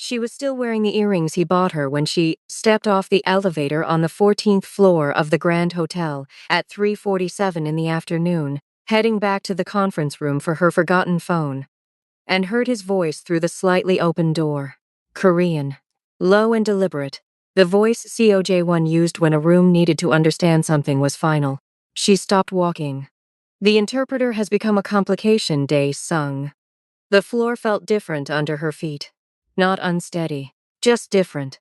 She was still wearing the earrings he bought her when she stepped off the elevator on the 14th floor of the Grand Hotel at 3:47 in the afternoon, heading back to the conference room for her forgotten phone, and heard his voice through the slightly open door. Korean. Low and deliberate. The voice COJ1 used when a room needed to understand something was final. She stopped walking. The interpreter has become a complication, Day sung. The floor felt different under her feet. Not unsteady, just different.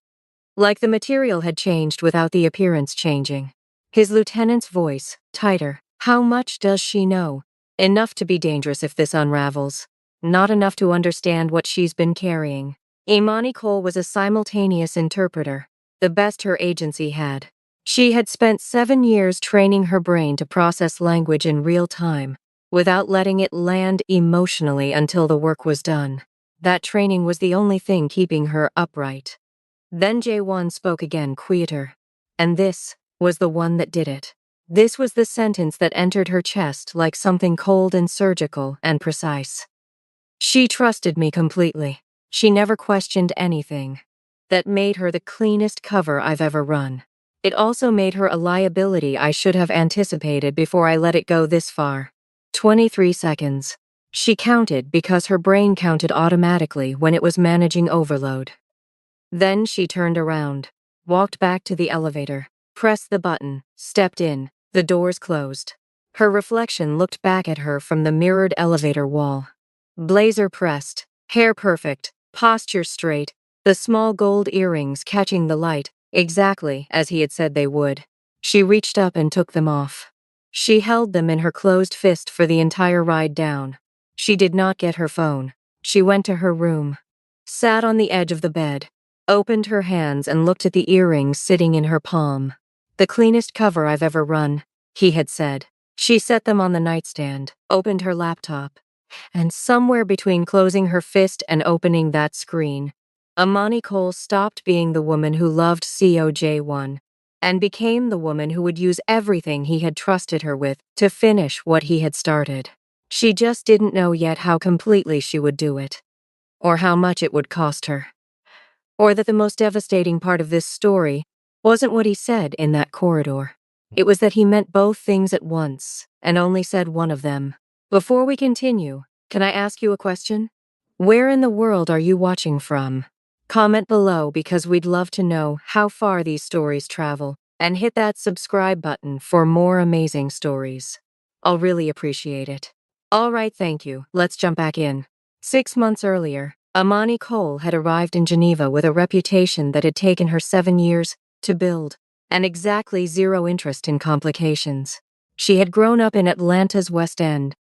Like the material had changed without the appearance changing. His lieutenant's voice, tighter. How much does she know? Enough to be dangerous if this unravels. Not enough to understand what she's been carrying. Imani Cole was a simultaneous interpreter, the best her agency had. She had spent 7 years training her brain to process language in real time, without letting it land emotionally until the work was done. That training was the only thing keeping her upright. Then J1 spoke again, quieter. And this was the one that did it. This was the sentence that entered her chest like something cold and surgical and precise. She trusted me completely. She never questioned anything. That made her the cleanest cover I've ever run. It also made her a liability I should have anticipated before I let it go this far. 23 seconds. She counted because her brain counted automatically when it was managing overload. Then she turned around, walked back to the elevator, pressed the button, stepped in, the doors closed. Her reflection looked back at her from the mirrored elevator wall. Blazer pressed, hair perfect, posture straight, the small gold earrings catching the light, exactly as he had said they would. She reached up and took them off. She held them in her closed fist for the entire ride down. She did not get her phone. She went to her room, sat on the edge of the bed, opened her hands and looked at the earrings sitting in her palm. The cleanest cover I've ever run, he had said. She set them on the nightstand, opened her laptop, and somewhere between closing her fist and opening that screen, Imani Cole stopped being the woman who loved COJ1 and became the woman who would use everything he had trusted her with to finish what he had started. She just didn't know yet how completely she would do it, or how much it would cost her, or that the most devastating part of this story wasn't what he said in that corridor. It was that he meant both things at once, and only said one of them. Before we continue, can I ask you a question? Where in the world are you watching from? Comment below because we'd love to know how far these stories travel, and hit that subscribe button for more amazing stories. I'll really appreciate it. Alright, thank you. Let's jump back in. 6 months earlier, Imani Cole had arrived in Geneva with a reputation that had taken her 7 years to build, and exactly zero interest in complications. She had grown up in Atlanta's West End,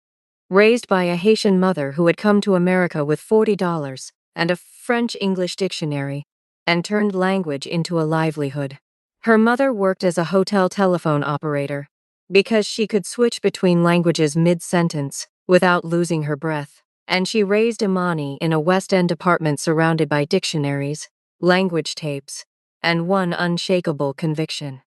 raised by a Haitian mother who had come to America with $40 and a French-English dictionary, and turned language into a livelihood. Her mother worked as a hotel telephone operator, because she could switch between languages mid-sentence without losing her breath, and she raised Imani in a West End apartment surrounded by dictionaries, language tapes, and one unshakable conviction.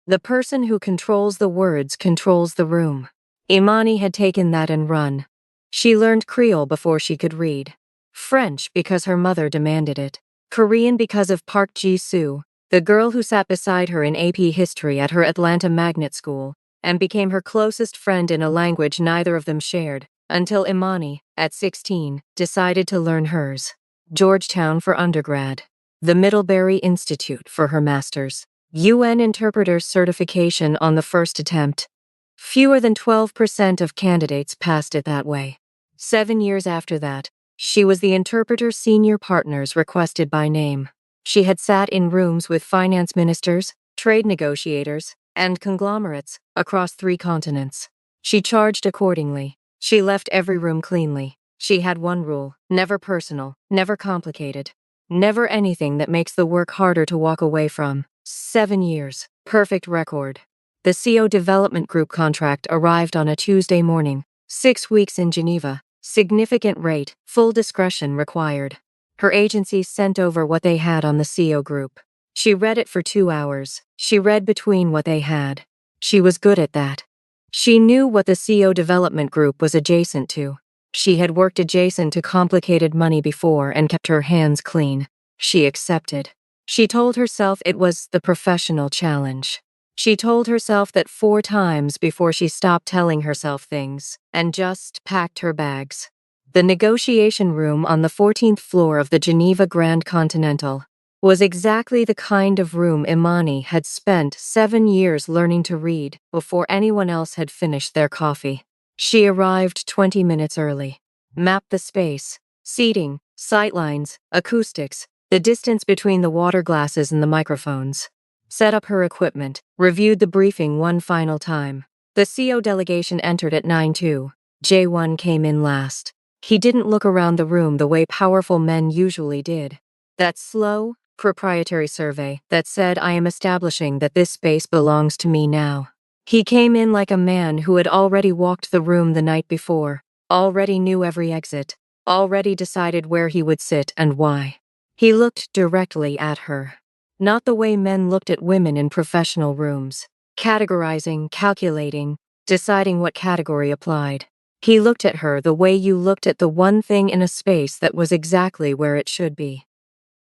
The person who controls the words controls the room. Imani had taken that and run. She learned Creole before she could read, French because her mother demanded it, Korean because of Park Ji-soo, the girl who sat beside her in AP history at her Atlanta magnet school, and became her closest friend in a language neither of them shared, until Imani, at 16, decided to learn hers. Georgetown for undergrad, the Middlebury Institute for her master's, UN interpreter certification on the first attempt. Fewer than 12% of candidates passed it that way. 7 years after that, she was the interpreter's senior partners requested by name. She had sat in rooms with finance ministers, trade negotiators, and conglomerates across 3 continents. She charged accordingly. She left every room cleanly. She had one rule: never personal, never complicated, never anything that makes the work harder to walk away from. 7 years. Perfect record. The CO Development Group contract arrived on a Tuesday morning. 6 weeks in Geneva. Significant rate, full discretion required. Her agency sent over what they had on the CO group. She read it for 2 hours. She read between what they had. She was good at that. She knew what the CO Development Group was adjacent to. She had worked adjacent to complicated money before and kept her hands clean. She accepted. She told herself it was the professional challenge. She told herself that 4 times before she stopped telling herself things and just packed her bags. The negotiation room on the 14th floor of the Geneva Grand Continental was exactly the kind of room Imani had spent 7 years learning to read before anyone else had finished their coffee. She arrived 20 minutes early, mapped the space, seating, sightlines, acoustics, the distance between the water glasses and the microphones. Set up her equipment, reviewed the briefing one final time. The CO delegation entered at 9:02. J1 came in last. He didn't look around the room the way powerful men usually did. That slow, proprietary survey that said, "I am establishing that this space belongs to me now." He came in like a man who had already walked the room the night before, already knew every exit, already decided where he would sit and why. He looked directly at her. Not the way men looked at women in professional rooms, categorizing, calculating, deciding what category applied. He looked at her the way you looked at the one thing in a space that was exactly where it should be.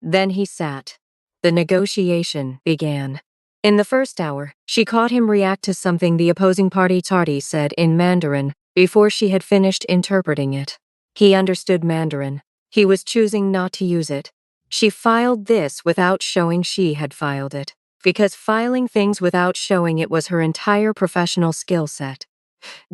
Then he sat. The negotiation began. In the first hour, she caught him react to something the opposing party said in Mandarin before she had finished interpreting it. He understood Mandarin. He was choosing not to use it. She filed this without showing she had filed it, because filing things without showing it was her entire professional skill set.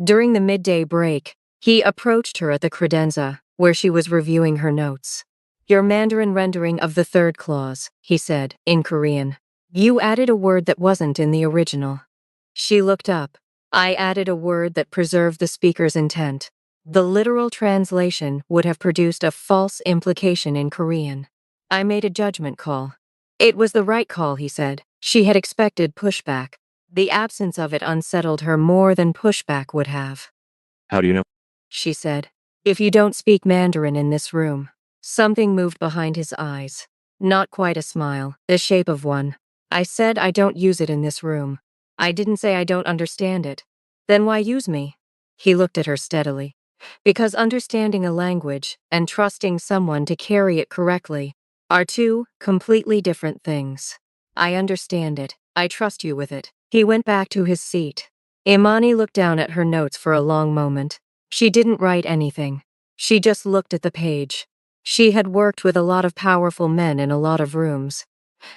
During the midday break, he approached her at the credenza, where she was reviewing her notes. "Your Mandarin rendering of the 3rd clause," he said, in Korean. "You added a word that wasn't in the original." She looked up. "I added a word that preserved the speaker's intent. The literal translation would have produced a false implication in Korean. I made a judgment call." It was the right call, he said. She had expected pushback. The absence of it unsettled her more than pushback would have. "How do you know?" She said. "If you don't speak Mandarin in this room." Something moved behind his eyes. Not quite a smile, the shape of one. "I said I don't use it in this room. I didn't say I don't understand it. Then why use me?" He looked at her steadily. "Because understanding a language and trusting someone to carry it correctly are 2 completely different things. I understand it. I trust you with it." He went back to his seat. Imani looked down at her notes for a long moment. She didn't write anything. She just looked at the page. She had worked with a lot of powerful men in a lot of rooms.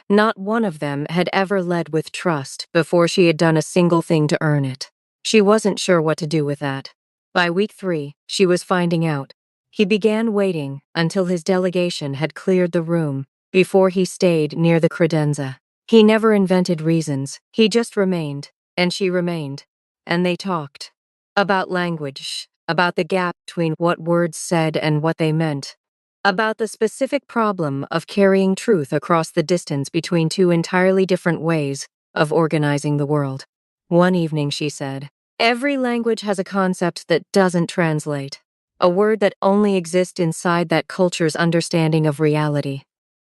Not one of them had ever led with trust before she had done a single thing to earn it. She wasn't sure what to do with that. By week 3, she was finding out. He began waiting until his delegation had cleared the room before he stayed near the credenza. He never invented reasons. He just remained, and she remained. And they talked. About language, about the gap between what words said and what they meant. About the specific problem of carrying truth across the distance between 2 entirely different ways of organizing the world. One evening she said, "Every language has a concept that doesn't translate. A word that only exists inside that culture's understanding of reality."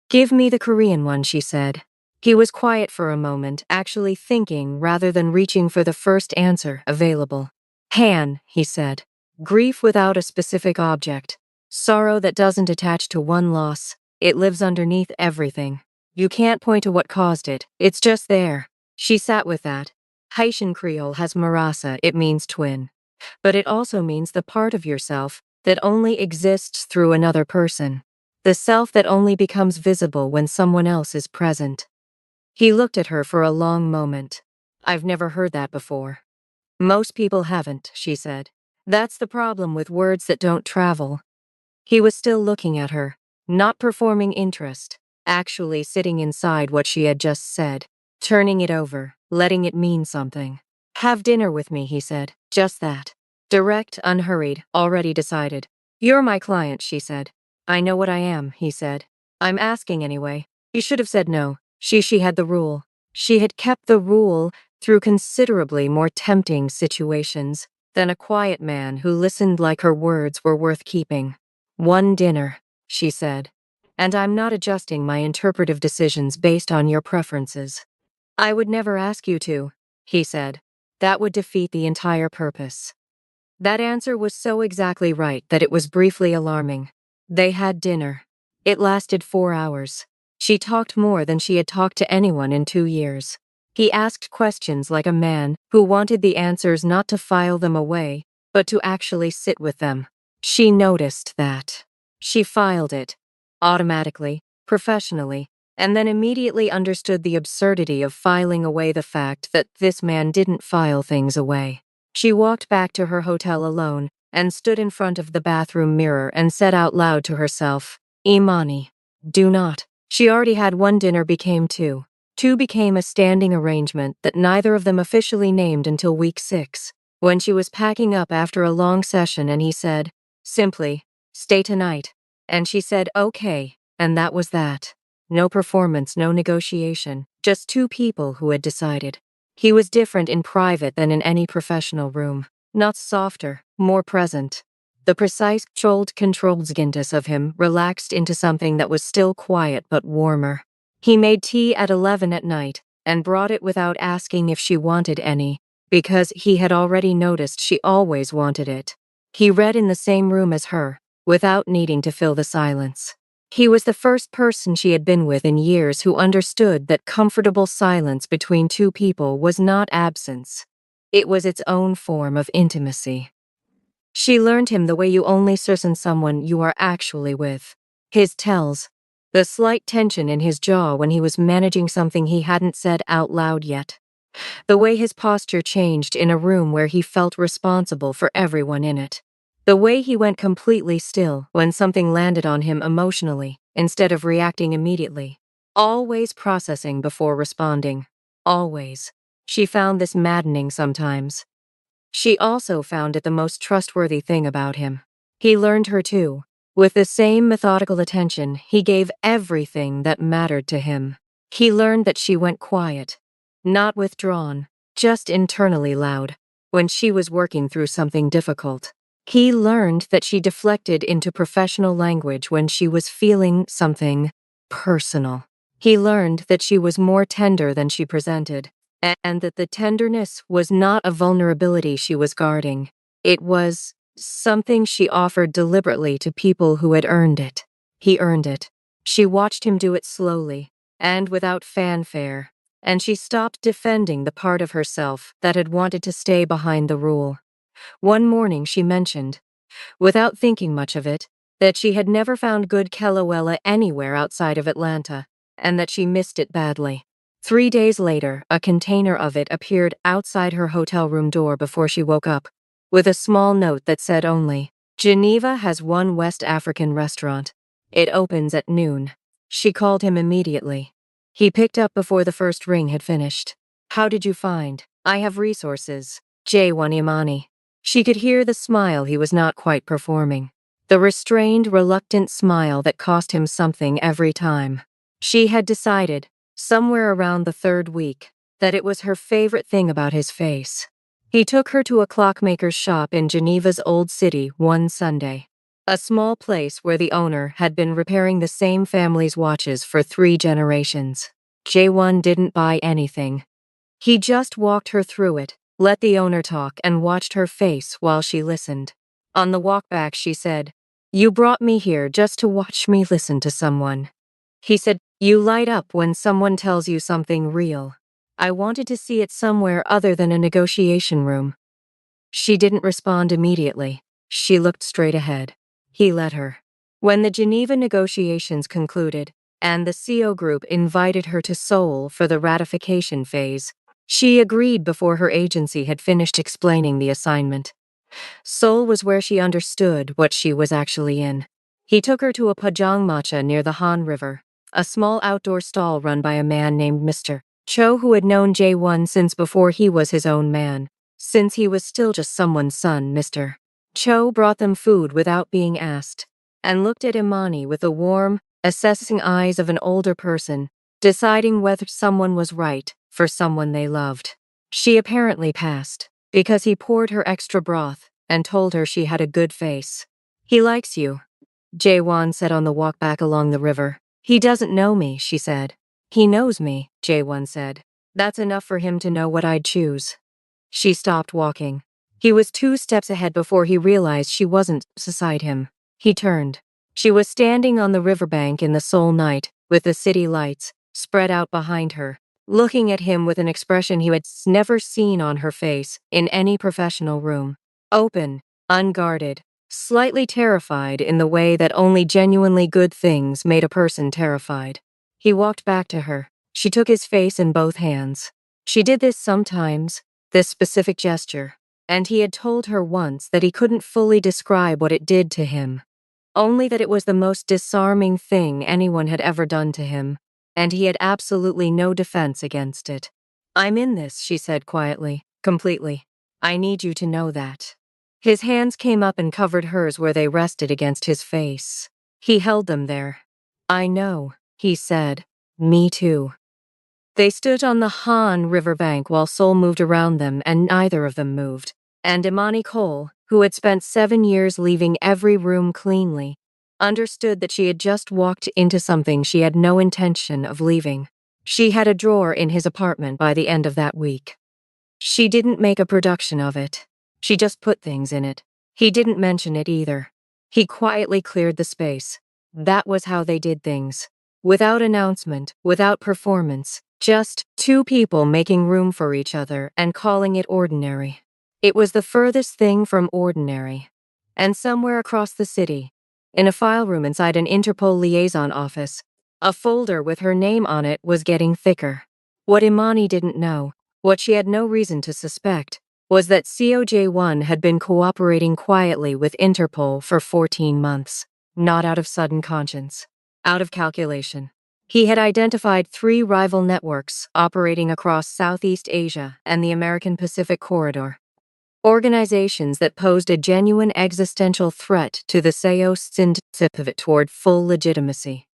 "Give me the Korean one," she said. He was quiet for a moment, actually thinking rather than reaching for the first answer available. "Han," he said. "Grief without a specific object. Sorrow that doesn't attach to one loss. It lives underneath everything. You can't point to what caused it. It's just there." She sat with that. Haitian Creole has marasa, it means twin. But it also means the part of yourself that only exists through another person. The self that only becomes visible when someone else is present. He looked at her for a long moment. "I've never heard that before." "Most people haven't," she said. "That's the problem with words that don't travel." He was still looking at her, not performing interest, actually sitting inside what she had just said, turning it over, letting it mean something. "Have dinner with me," he said. Just that. Direct, unhurried, already decided. "You're my client," she said. "I know what I am," he said. "I'm asking anyway." He should have said no. She had the rule. She had kept the rule through considerably more tempting situations than a quiet man who listened like her words were worth keeping. "One dinner," she said. "And I'm not adjusting my interpretive decisions based on your preferences." "I would never ask you to," he said. "That would defeat the entire purpose." That answer was so exactly right that it was briefly alarming. They had dinner. It lasted 4 hours. She talked more than she had talked to anyone in 2 years. He asked questions like a man who wanted the answers not to file them away, but to actually sit with them. She noticed that. She filed it. Automatically, professionally, and then immediately understood the absurdity of filing away the fact that this man didn't file things away. She walked back to her hotel alone and stood in front of the bathroom mirror and said out loud to herself, Imani, do not. She already had one dinner became two. Two became a standing arrangement that neither of them officially named until week 6, when she was packing up after a long session and he said, simply, stay tonight. And she said, okay, and that was that. No performance, no negotiation, just two people who had decided. He was different in private than in any professional room. Not softer, more present. The precise, controlled skiness of him relaxed into something that was still quiet but warmer. He made tea at 11 at night and brought it without asking if she wanted any, because he had already noticed she always wanted it. He read in the same room as her, without needing to fill the silence. He was the first person she had been with in years who understood that comfortable silence between two people was not absence. It was its own form of intimacy. She learned him the way you only certain someone you are actually with. His tells. The slight tension in his jaw when he was managing something he hadn't said out loud yet. The way his posture changed in a room where he felt responsible for everyone in it. The way he went completely still when something landed on him emotionally, instead of reacting immediately. Always processing before responding. Always. She found this maddening sometimes. She also found it the most trustworthy thing about him. He learned her too. With the same methodical attention, he gave everything that mattered to him. He learned that she went quiet. Not withdrawn, just internally loud, when she was working through something difficult. He learned that she deflected into professional language when she was feeling something personal. He learned that she was more tender than she presented, and that the tenderness was not a vulnerability she was guarding. It was something she offered deliberately to people who had earned it. He earned it. She watched him do it slowly, and without fanfare, and she stopped defending the part of herself that had wanted to stay behind the rule. One morning she mentioned, without thinking much of it, that she had never found good Kelowella anywhere outside of Atlanta, and that she missed it badly. 3 days later, a container of it appeared outside her hotel room door before she woke up, with a small note that said only, Geneva has one West African restaurant. It opens at noon. She called him immediately. He picked up before the first ring had finished. How did you find? I have resources. J1 Imani. She could hear the smile he was not quite performing. The restrained, reluctant smile that cost him something every time. She had decided, somewhere around the 3rd week, that it was her favorite thing about his face. He took her to a clockmaker's shop in Geneva's old city one Sunday. A small place where the owner had been repairing the same family's watches for 3 generations. J1 didn't buy anything. He just walked her through it, let the owner talk, and watched her face while she listened. On the walk back, she said, You brought me here just to watch me listen to someone. He said, You light up when someone tells you something real. I wanted to see it somewhere other than a negotiation room. She didn't respond immediately. She looked straight ahead. He let her. When the Geneva negotiations concluded, and the CO group invited her to Seoul for the ratification phase, she agreed before her agency had finished explaining the assignment. Seoul was where she understood what she was actually in. He took her to a pajangmatcha near the Han River, a small outdoor stall run by a man named Mr. Cho, who had known J1 since before he was his own man. Since he was still just someone's son, Mr. Cho brought them food without being asked, and looked at Imani with the warm, assessing eyes of an older person, deciding whether someone was right for someone they loved. She apparently passed, because he poured her extra broth and told her she had a good face. He likes you, Jaewon said on the walk back along the river. He doesn't know me, she said. He knows me, Jaewon said. That's enough for him to know what I'd choose. She stopped walking. He was 2 steps ahead before he realized she wasn't beside him. He turned. She was standing on the riverbank in the Seoul night, with the city lights spread out behind her, looking at him with an expression he had never seen on her face in any professional room. Open, unguarded, slightly terrified in the way that only genuinely good things made a person terrified. He walked back to her. She took his face in both hands. She did this sometimes, this specific gesture, and he had told her once that he couldn't fully describe what it did to him. Only that it was the most disarming thing anyone had ever done to him, and he had absolutely no defense against it. "I'm in this," she said quietly, "completely. I need you to know that." His hands came up and covered hers where they rested against his face. He held them there. "I know," he said. "Me too." They stood on the Han riverbank while Sol moved around them, and neither of them moved. And Imani Cole, who had spent 7 years leaving every room cleanly, understood that she had just walked into something she had no intention of leaving. She had a drawer in his apartment by the end of that week. She didn't make a production of it. She just put things in it. He didn't mention it either. He quietly cleared the space. That was how they did things. Without announcement, without performance, just two people making room for each other and calling it ordinary. It was the furthest thing from ordinary. And somewhere across the city, in a file room inside an Interpol liaison office, a folder with her name on it was getting thicker. What Imani didn't know, what she had no reason to suspect, was that COJ1 had been cooperating quietly with Interpol for 14 months, not out of sudden conscience, out of calculation. He had identified 3 rival networks operating across Southeast Asia and the American Pacific Corridor. Organizations that posed a genuine existential threat to the SEO pivot toward full legitimacy.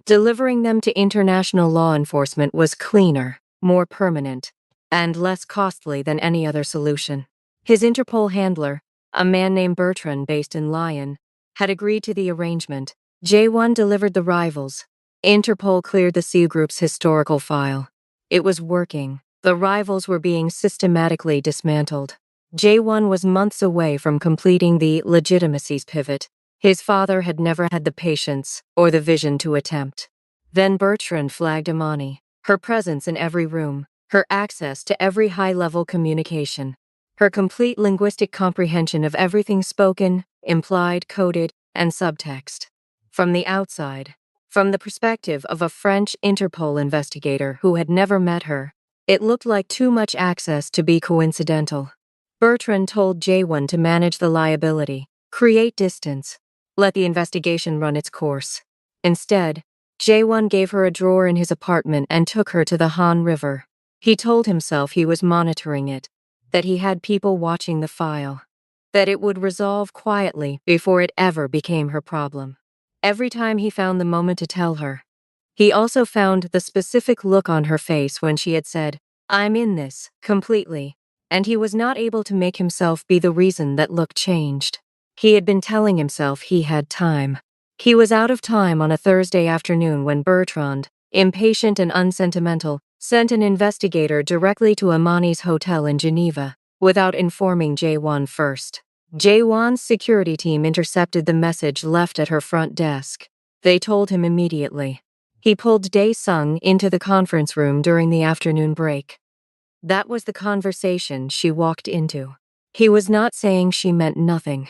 Delivering them to international law enforcement was cleaner, more permanent, and less costly than any other solution. His Interpol handler, a man named Bertrand based in Lyon, had agreed to the arrangement. J1 delivered the rivals. Interpol cleared the C Group's historical file. It was working. The rivals were being systematically dismantled. J1 was months away from completing the legitimacies pivot. His father had never had the patience or the vision to attempt. Then Bertrand flagged Imani, her presence in every room, her access to every high-level communication, her complete linguistic comprehension of everything spoken, implied, coded, and subtext. From the outside, from the perspective of a French Interpol investigator who had never met her, it looked like too much access to be coincidental. Bertrand told J1 to manage the liability, create distance, let the investigation run its course. Instead, J1 gave her a drawer in his apartment and took her to the Han River. He told himself he was monitoring it, that he had people watching the file, that it would resolve quietly before it ever became her problem. Every time he found the moment to tell her. He also found the specific look on her face when she had said, "I'm in this, completely," and he was not able to make himself be the reason that look changed. He had been telling himself he had time. He was out of time on a Thursday afternoon when Bertrand, impatient and unsentimental, sent an investigator directly to Imani's hotel in Geneva, without informing J1 first. J1's security team intercepted the message left at her front desk. They told him immediately. He pulled Dae Sung into the conference room during the afternoon break. That was the conversation she walked into. He was not saying she meant nothing.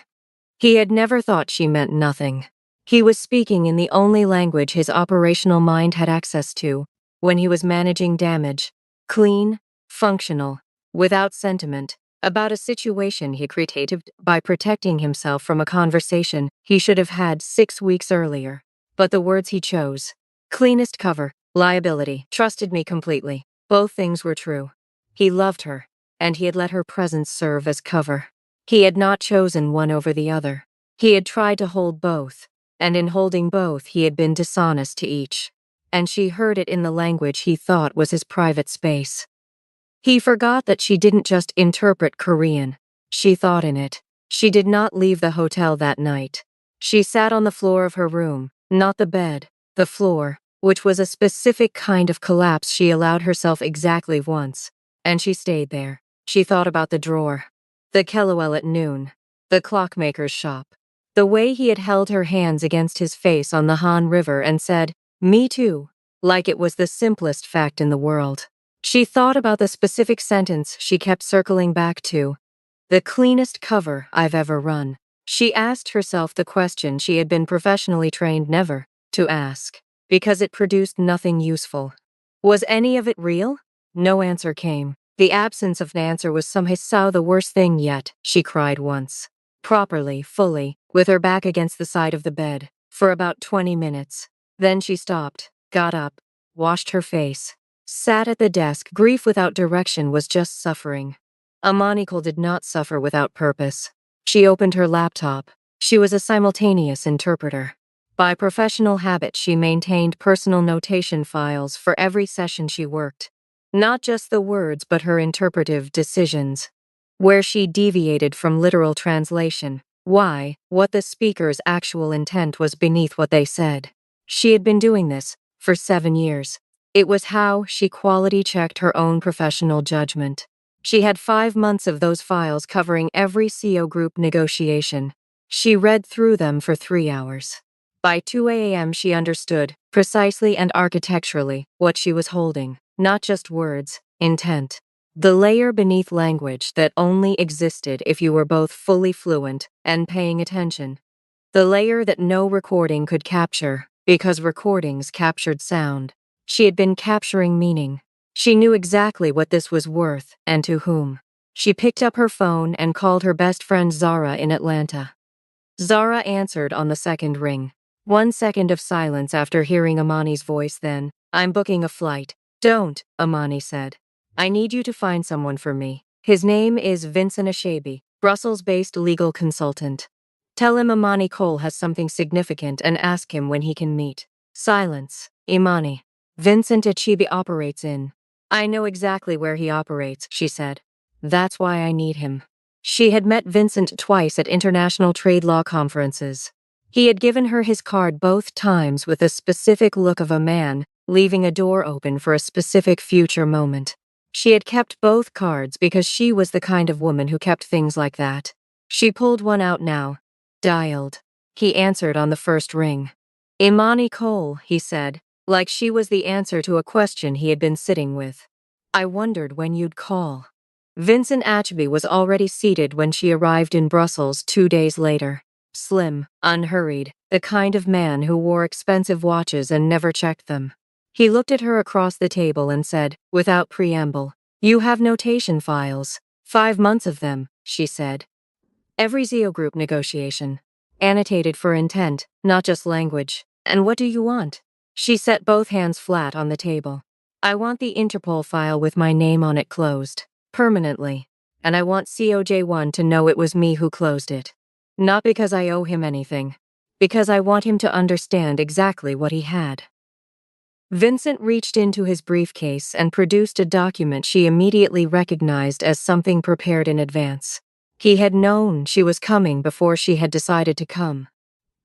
He had never thought she meant nothing. He was speaking in the only language his operational mind had access to when he was managing damage, clean, functional, without sentiment, about a situation he created by protecting himself from a conversation he should have had 6 weeks earlier. But the words he chose, cleanest cover, liability, trusted me completely, both things were true. He loved her, and he had let her presence serve as cover. He had not chosen one over the other. He had tried to hold both, and in holding both he had been dishonest to each. And she heard it in the language he thought was his private space. He forgot that she didn't just interpret Korean. She thought in it. She did not leave the hotel that night. She sat on the floor of her room, not the bed, the floor, which was a specific kind of collapse she allowed herself exactly once. And she stayed there. She thought about the drawer, the Kelowell at noon, the clockmaker's shop, the way he had held her hands against his face on the Han River and said, "Me too," like it was the simplest fact in the world. She thought about the specific sentence she kept circling back to. The cleanest cover I've ever run. She asked herself the question she had been professionally trained never to ask, because it produced nothing useful. Was any of it real? No answer came. The absence of an answer was somehow the worst thing yet, she cried once. Properly, fully, with her back against the side of the bed, for about 20 minutes. Then she stopped, got up, washed her face, sat at the desk. Grief without direction was just suffering. Amanikul did not suffer without purpose. She opened her laptop. She was a simultaneous interpreter. By professional habit, she maintained personal notation files for every session she worked. Not just the words, but her interpretive decisions. Where she deviated from literal translation. Why? What the speaker's actual intent was beneath what they said. She had been doing this for 7 years. It was how she quality checked her own professional judgment. She had 5 months of those files covering every CO group negotiation. She read through them for 3 hours. By 2 a.m. she understood, precisely and architecturally, what she was holding. Not just words, intent. The layer beneath language that only existed if you were both fully fluent and paying attention. The layer that no recording could capture, because recordings captured sound. She had been capturing meaning. She knew exactly what this was worth and to whom. She picked up her phone and called her best friend Zara in Atlanta. Zara answered on the second ring. 1 second of silence after hearing Amani's voice, then, "I'm booking a flight." "Don't," Amani said. "I need you to find someone for me. His name is Vincent Ashabi, Brussels-based legal consultant. Tell him Imani Cole has something significant and ask him when he can meet." Silence. Imani. "Vincent Achibi operates in." "I know exactly where he operates," she said. "That's why I need him." She had met Vincent twice at international trade law conferences. He had given her his card both times with a specific look of a man, leaving a door open for a specific future moment. She had kept both cards because she was the kind of woman who kept things like that. She pulled one out now. Dialed. He answered on the first ring. "Imani Cole," he said, like she was the answer to a question he had been sitting with. "I wondered when you'd call." Vincent Ashby was already seated when she arrived in Brussels 2 days later. Slim, unhurried, the kind of man who wore expensive watches and never checked them. He looked at her across the table and said, without preamble, "You have notation files. 5 months of them," she said. "Every ZO group negotiation. Annotated for intent, not just language. And what do you want?" She set both hands flat on the table. "I want the Interpol file with my name on it closed. Permanently. And I want COJ1 to know it was me who closed it. Not because I owe him anything. Because I want him to understand exactly what he had." Vincent reached into his briefcase and produced a document she immediately recognized as something prepared in advance. He had known she was coming before she had decided to come.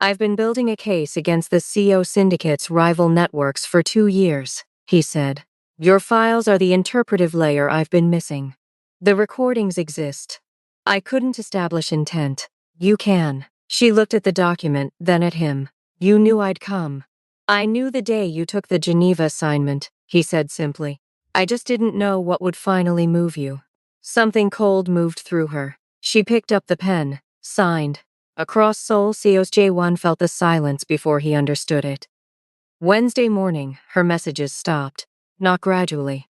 "I've been building a case against the CO syndicate's rival networks for 2 years," he said. "Your files are the interpretive layer I've been missing. The recordings exist. I couldn't establish intent. You can." She looked at the document, then at him. "You knew I'd come." "I knew the day you took the Geneva assignment," he said simply. "I just didn't know what would finally move you." Something cold moved through her. She picked up the pen, signed. Across Seoul, COJ1 felt the silence before he understood it. Wednesday morning, her messages stopped. Not gradually.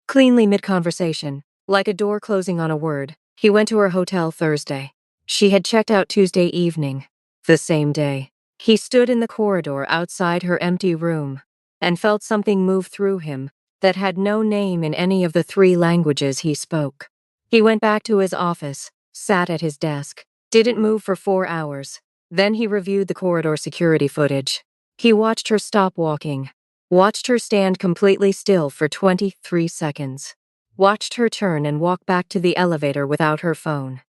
Cleanly mid-conversation, like a door closing on a word. He went to her hotel Thursday. She had checked out Tuesday evening. The same day. He stood in the corridor outside her empty room and felt something move through him that had no name in any of the 3 languages he spoke. He went back to his office, sat at his desk, didn't move for 4 hours. Then he reviewed the corridor security footage. He watched her stop walking. Watched her stand completely still for 23 seconds. Watched her turn and walk back to the elevator without her phone.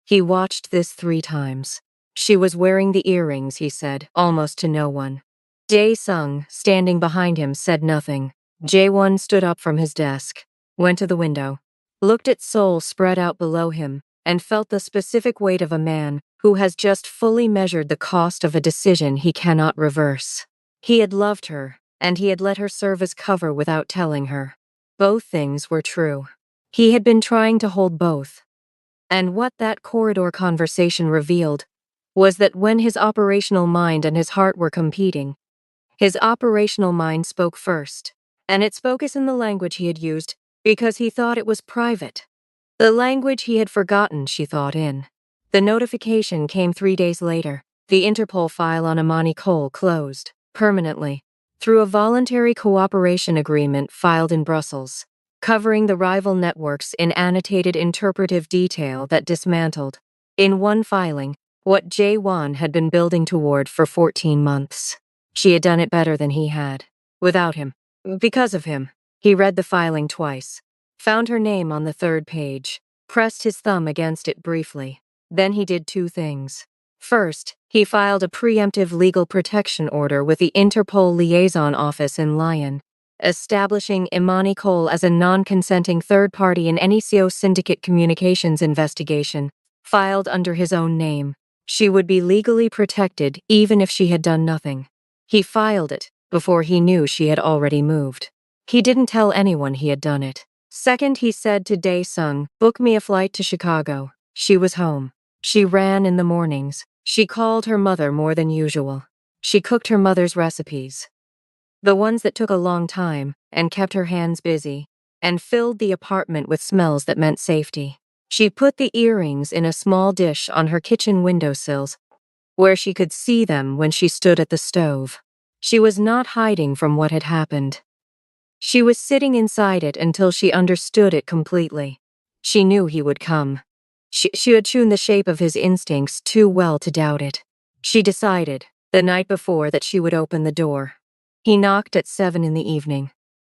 He watched this 3 times. She was wearing the earrings, he said, almost to no one. Dae-sung, standing behind him, said nothing. Jae-won stood up from his desk, went to the window, looked at Seoul spread out below him, and felt the specific weight of a man who has just fully measured the cost of a decision he cannot reverse. He had loved her, and he had let her serve as cover without telling her. Both things were true. He had been trying to hold both. And what that corridor conversation revealed was that when his operational mind and his heart were competing, his operational mind spoke first, and it spoke as in the language he had used because he thought it was private. The language he had forgotten, she thought in. The notification came 3 days later. The Interpol file on Imani Cole closed, permanently, through a voluntary cooperation agreement filed in Brussels, covering the rival networks in annotated interpretive detail that dismantled, in one filing, what J1 had been building toward for 14 months. She had done it better than he had. Without him. Because of him. He read the filing twice. Found her name on the 3rd page. Pressed his thumb against it briefly. Then he did 2 things. First, he filed a preemptive legal protection order with the Interpol Liaison Office in Lyon, establishing Imani Cole as a non-consenting third party in any CO syndicate communications investigation, filed under his own name. She would be legally protected even if she had done nothing. He filed it before he knew she had already moved. He didn't tell anyone he had done it. Second, he said to Dae-sung, "Book me a flight to Chicago." She was home. She ran in the mornings. She called her mother more than usual. She cooked her mother's recipes. The ones that took a long time, and kept her hands busy, and filled the apartment with smells that meant safety. She put the earrings in a small dish on her kitchen windowsills, where she could see them when she stood at the stove. She was not hiding from what had happened. She was sitting inside it until she understood it completely. She knew he would come. She had tuned the shape of his instincts too well to doubt it. She decided, the night before, that she would open the door. He knocked at 7 in the evening.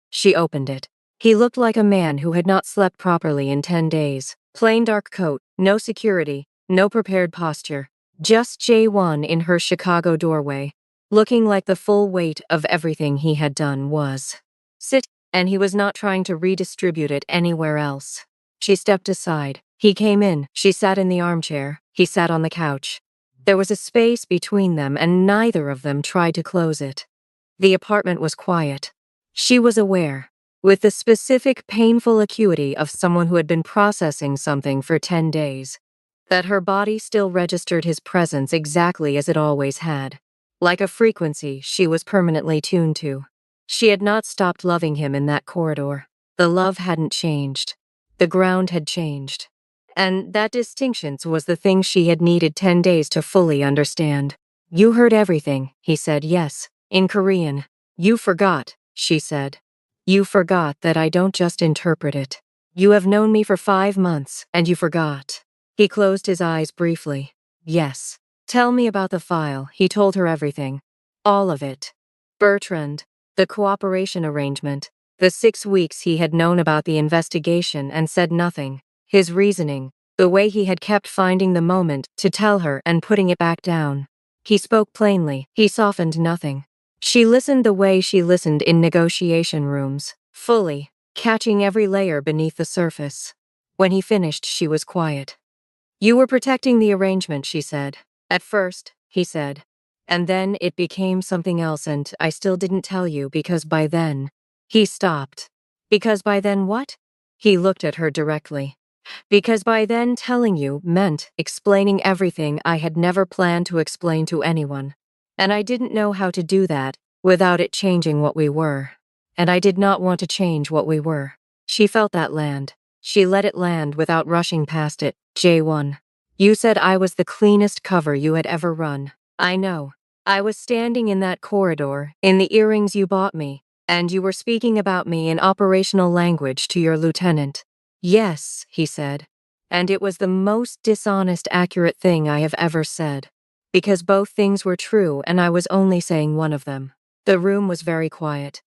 She opened it. He looked like a man who had not slept properly in 10 days. Plain dark coat, no security, no prepared posture. Just J1 in her Chicago doorway, looking like the full weight of everything he had done was. Sit, and he was not trying to redistribute it anywhere else. She stepped aside. He came in. She sat in the armchair. He sat on the couch. There was a space between them, and neither of them tried to close it. The apartment was quiet. She was aware, with the specific painful acuity of someone who had been processing something for 10 days, that her body still registered his presence exactly as it always had, like a frequency she was permanently tuned to. She had not stopped loving him in that corridor. The love hadn't changed. The ground had changed. And that distinction was the thing she had needed 10 days to fully understand. "You heard everything," he said. "Yes, in Korean." "You forgot," she said. "You forgot that I don't just interpret it. You have known me for 5 months, and you forgot." He closed his eyes briefly. "Yes. Tell me about the file." He told her everything. All of it. Bertrand, the cooperation arrangement, the 6 weeks he had known about the investigation and said nothing, his reasoning, the way he had kept finding the moment to tell her and putting it back down. He spoke plainly. He softened nothing. She listened the way she listened in negotiation rooms, fully, catching every layer beneath the surface. When he finished, she was quiet. "You were protecting the arrangement," she said. "At first," he said. "And then it became something else, and I still didn't tell you because by then..." He stopped. "Because by then what?" He looked at her directly. "Because by then telling you meant explaining everything I had never planned to explain to anyone. And I didn't know how to do that without it changing what we were. And I did not want to change what we were." She felt that land. She let it land without rushing past it. "J1. You said I was the cleanest cover you had ever run. I know. I was standing in that corridor, in the earrings you bought me, and you were speaking about me in operational language to your lieutenant." "Yes," he said. "And it was the most dishonest, accurate thing I have ever said. Because both things were true and I was only saying one of them." The room was very quiet.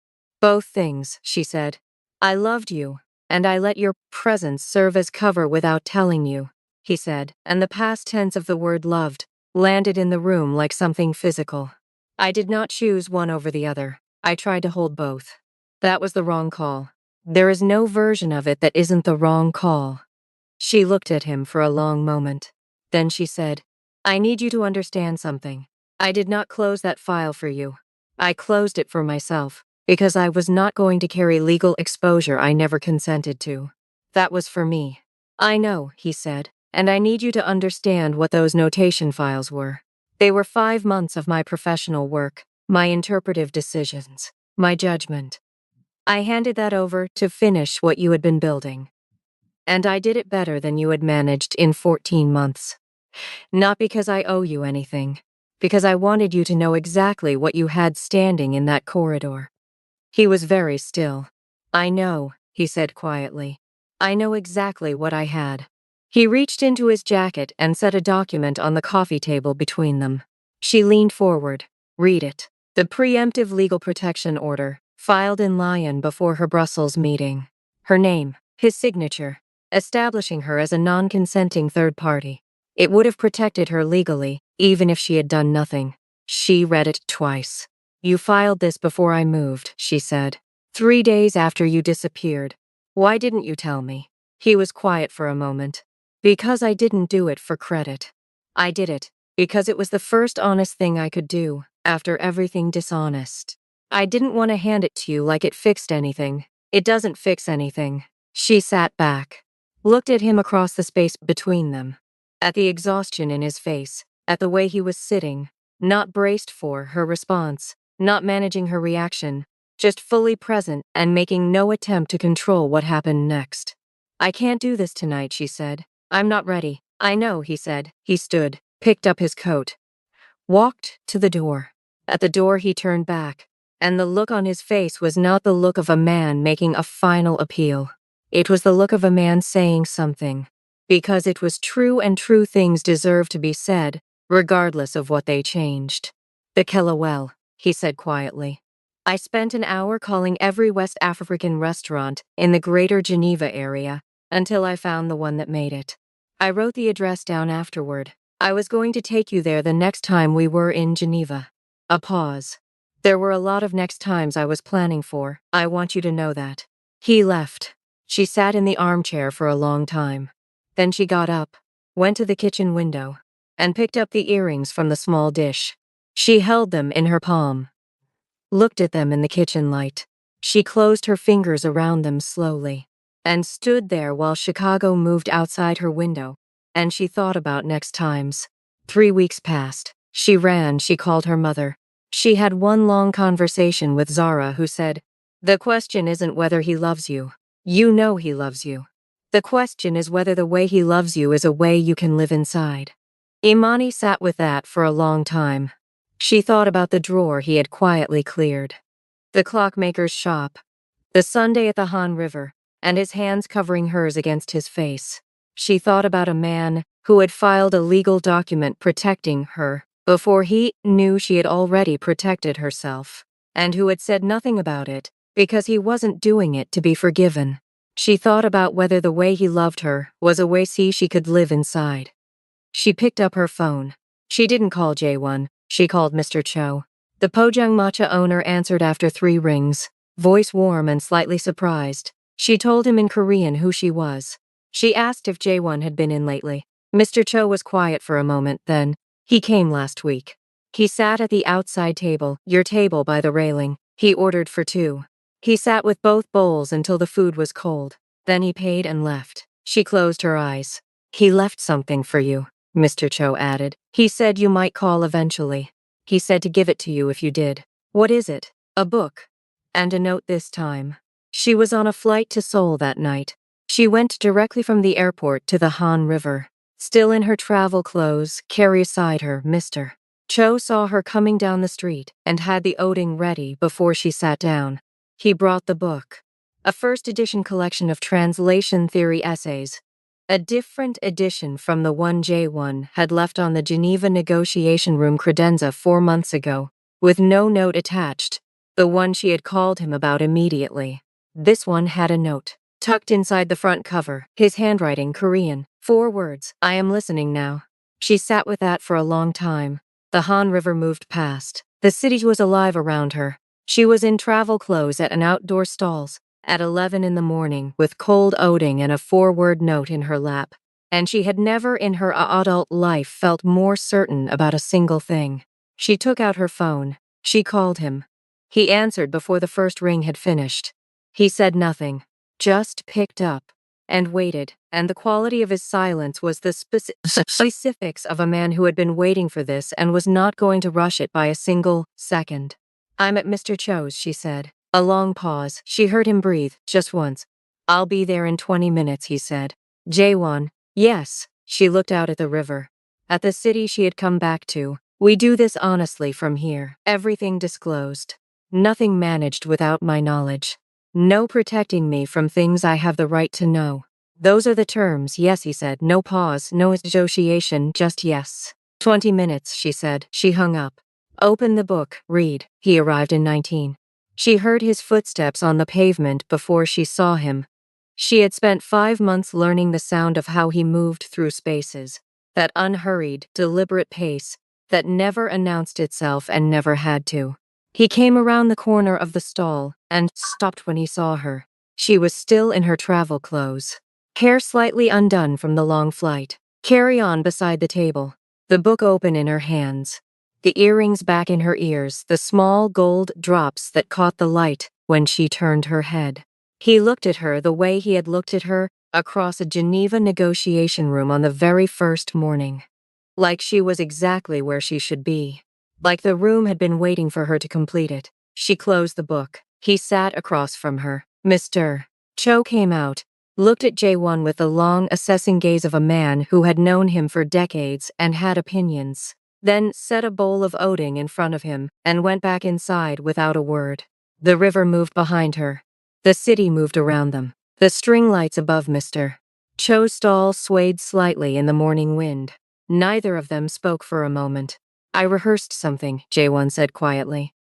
"Both things," she said. "I loved you, and I let your presence serve as cover without telling you," he said, and the past tense of the word loved landed in the room like something physical. "I did not choose one over the other. I tried to hold both. That was the wrong call. There is no version of it that isn't the wrong call." She looked at him for a long moment. Then she said, "I need you to understand something. I did not close that file for you. I closed it for myself. Because I was not going to carry legal exposure I never consented to. That was for me. I know, he said, and I need you to understand what those notation files were. They were 5 months of my professional work, my interpretive decisions, my judgment. I handed that over to finish what you had been building. And I did it better than you had managed in 14 months. Not because I owe you anything, because I wanted you to know exactly what you had standing in that corridor. He was very still. I know, he said quietly. I know exactly what I had. He reached into his jacket and set a document on the coffee table between them. She leaned forward. Read it. The preemptive legal protection order, filed in Lyon before her Brussels meeting. Her name, his signature, establishing her as a non-consenting third party. It would have protected her legally, even if she had done nothing. She read it twice. You filed this before I moved, she said. 3 days after you disappeared. Why didn't you tell me? He was quiet for a moment. Because I didn't do it for credit. I did it because it was the first honest thing I could do, after everything dishonest. I didn't want to hand it to you like it fixed anything. It doesn't fix anything. She sat back, looked at him across the space between them, at the exhaustion in his face, at the way he was sitting, not braced for her response, not managing her reaction, just fully present and making no attempt to control what happened next. I can't do this tonight, she said. I'm not ready. I know, he said. He stood, picked up his coat, walked to the door. At the door he turned back, and the look on his face was not the look of a man making a final appeal. It was the look of a man saying something, because it was true and true things deserve to be said, regardless of what they changed. The Kellawell, he said quietly. I spent an hour calling every West African restaurant in the greater Geneva area until I found the one that made it. I wrote the address down afterward. I was going to take you there the next time we were in Geneva. A pause. There were a lot of next times I was planning for. I want you to know that. He left. She sat in the armchair for a long time. Then she got up, went to the kitchen window, and picked up the earrings from the small dish. She held them in her palm, looked at them in the kitchen light. She closed her fingers around them slowly, and stood there while Chicago moved outside her window, and she thought about next times. 3 weeks passed. She ran, she called her mother. She had one long conversation with Zara, who said, "The question isn't whether he loves you. You know he loves you. The question is whether the way he loves you is a way you can live inside." Imani sat with that for a long time. She thought about the drawer he had quietly cleared, the clockmaker's shop, the Sunday at the Han River, and his hands covering hers against his face. She thought about a man who had filed a legal document protecting her before he knew she had already protected herself, and who had said nothing about it because he wasn't doing it to be forgiven. She thought about whether the way he loved her was a way she could live inside. She picked up her phone. She didn't call J1, she called Mr. Cho. The Pojangmacha owner answered after 3 rings, voice warm and slightly surprised. She told him in Korean who she was. She asked if J1 had been in lately. Mr. Cho was quiet for a moment, then, "He came last week. He sat at the outside table, your table by the railing. He ordered for 2. He sat with both bowls until the food was cold. Then he paid and left." She closed her eyes. "He left something for you," Mr. Cho added. "He said you might call eventually. He said to give it to you if you did." "What is it?" "A book. And a note this time." She was on a flight to Seoul that night. She went directly from the airport to the Han River. Still in her travel clothes, carry aside her Mr. Cho saw her coming down the street and had the oating ready before she sat down. He brought the book, a first edition collection of translation theory essays, a different edition from the one J1 had left on the Geneva negotiation room credenza 4 months ago, with no note attached, the one she had called him about immediately. This one had a note, tucked inside the front cover, his handwriting Korean, 4 words, "I am listening now." She sat with that for a long time. The Han River moved past. The city was alive around her. She was in travel clothes at an outdoor stalls at 11 in the morning with cold oating and a 4-word note in her lap. And she had never in her adult life felt more certain about a single thing. She took out her phone. She called him. He answered before the first ring had finished. He said nothing, just picked up and waited, and the quality of his silence was the specifics of a man who had been waiting for this and was not going to rush it by a single second. "I'm at Mr. Cho's," she said. A long pause. She heard him breathe, just once. "I'll be there in 20 minutes, he said. Jaewon. Yes. She looked out at the river. At the city she had come back to. "We do this honestly from here. Everything disclosed. Nothing managed without my knowledge. No protecting me from things I have the right to know. Those are the terms, yes," he said. No pause, no negotiation, just yes. 20 minutes, she said. She hung up. "Open the book, read." He arrived in 19. She heard his footsteps on the pavement before she saw him. She had spent 5 months learning the sound of how he moved through spaces. That unhurried, deliberate pace that never announced itself and never had to. He came around the corner of the stall and stopped when he saw her. She was still in her travel clothes. Hair slightly undone from the long flight. Carry on beside the table. The book open in her hands. The earrings back in her ears, the small gold drops that caught the light when she turned her head. He looked at her the way he had looked at her across a Geneva negotiation room on the very first morning. Like she was exactly where she should be. Like the room had been waiting for her to complete it. She closed the book. He sat across from her. Mr. Cho came out, looked at Jaewon with the long, assessing gaze of a man who had known him for decades and had opinions. Then set a bowl of oating in front of him and went back inside without a word. The river moved behind her. The city moved around them. The string lights above Mr. Cho's stall swayed slightly in the morning wind. Neither of them spoke for a moment. "I rehearsed something," Jaewon said quietly.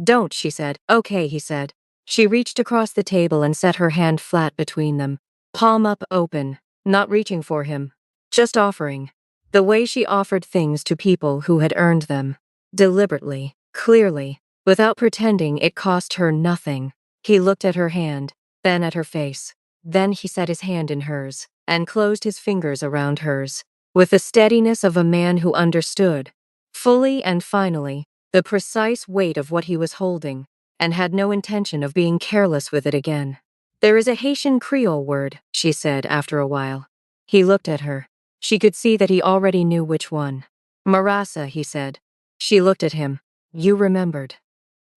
"Don't," she said. "Okay," he said. She reached across the table and set her hand flat between them. Palm up open, not reaching for him, just offering. The way she offered things to people who had earned them. Deliberately, clearly, without pretending it cost her nothing. He looked at her hand, then at her face. Then he set his hand in hers, and closed his fingers around hers, with the steadiness of a man who understood, fully and finally, the precise weight of what he was holding, and had no intention of being careless with it again. "There is a Haitian Creole word," she said after a while. He looked at her. She could see that he already knew which one. "Marasa," he said. She looked at him. "You remembered."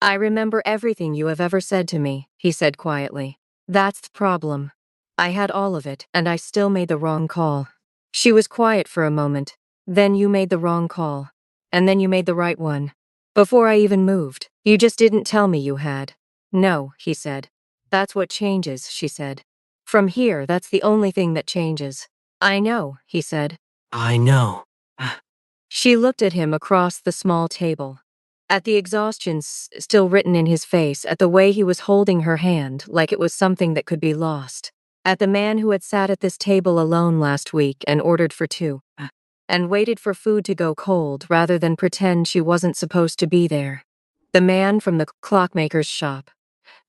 "I remember everything you have ever said to me," he said quietly. "That's the problem. I had all of it, and I still made the wrong call." She was quiet for a moment. "Then you made the wrong call. And then you made the right one. Before I even moved. You just didn't tell me you had." "No," he said. "That's what changes," she said. "From here, that's the only thing that changes." "I know," he said. "I know." She looked at him across the small table. At the exhaustion still written in his face, at the way he was holding her hand like it was something that could be lost. At the man who had sat at this table alone last week and ordered for two. And waited for food to go cold rather than pretend she wasn't supposed to be there. The man from the clockmaker's shop.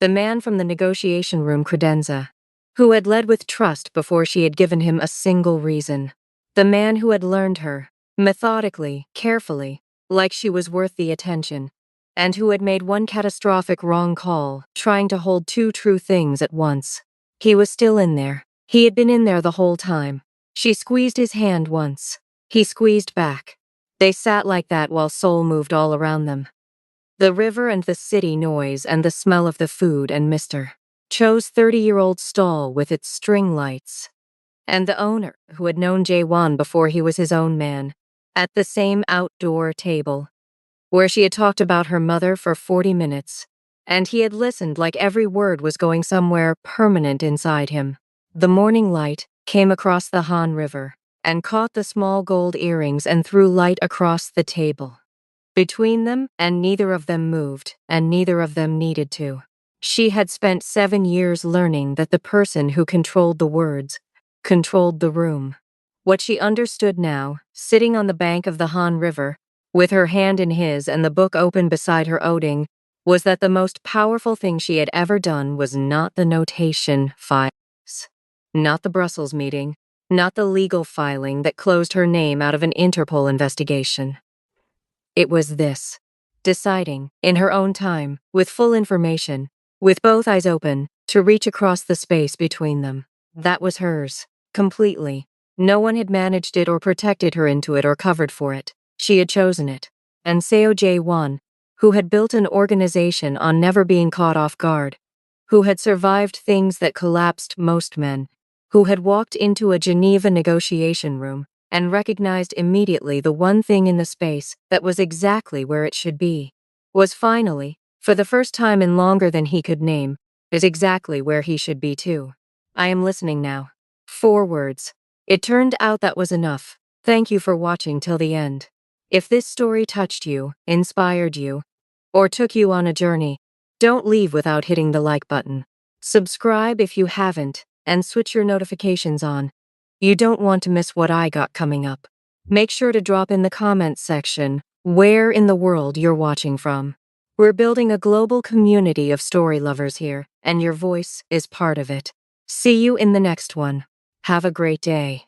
The man from the negotiation room credenza. Who had led with trust before she had given him a single reason. The man who had learned her, methodically, carefully, like she was worth the attention, and who had made one catastrophic wrong call, trying to hold two true things at once. He was still in there. He had been in there the whole time. She squeezed his hand once. He squeezed back. They sat like that while Seoul moved all around them. The river and the city noise and the smell of the food and Mr. Cho's 30-year-old stall with its string lights. And the owner, who had known Jaewon before he was his own man, at the same outdoor table, where she had talked about her mother for 40 minutes, and he had listened like every word was going somewhere permanent inside him. The morning light came across the Han River and caught the small gold earrings and threw light across the table. Between them, and neither of them moved, and neither of them needed to. She had spent 7 years learning that the person who controlled the words controlled the room. What she understood now, sitting on the bank of the Han River, with her hand in his and the book open beside her oating, was that the most powerful thing she had ever done was not the notation files, not the Brussels meeting, not the legal filing that closed her name out of an Interpol investigation. It was this. deciding, in her own time, with full information, with both eyes open, to reach across the space between them. That was hers. Completely. No one had managed it or protected her into it or covered for it. She had chosen it. And Seo Jae-won, who had built an organization on never being caught off guard, who had survived things that collapsed most men, who had walked into a Geneva negotiation room and recognized immediately the one thing in the space that was exactly where it should be, was finally, for the first time in longer than he could name, is exactly where he should be too. I am listening now. 4 words. It turned out that was enough. Thank you for watching till the end. If this story touched you, inspired you, or took you on a journey, don't leave without hitting the like button. Subscribe if you haven't, and switch your notifications on. You don't want to miss what I got coming up. Make sure to drop in the comments section where in the world you're watching from. We're building a global community of story lovers here, and your voice is part of it. See you in the next one. Have a great day.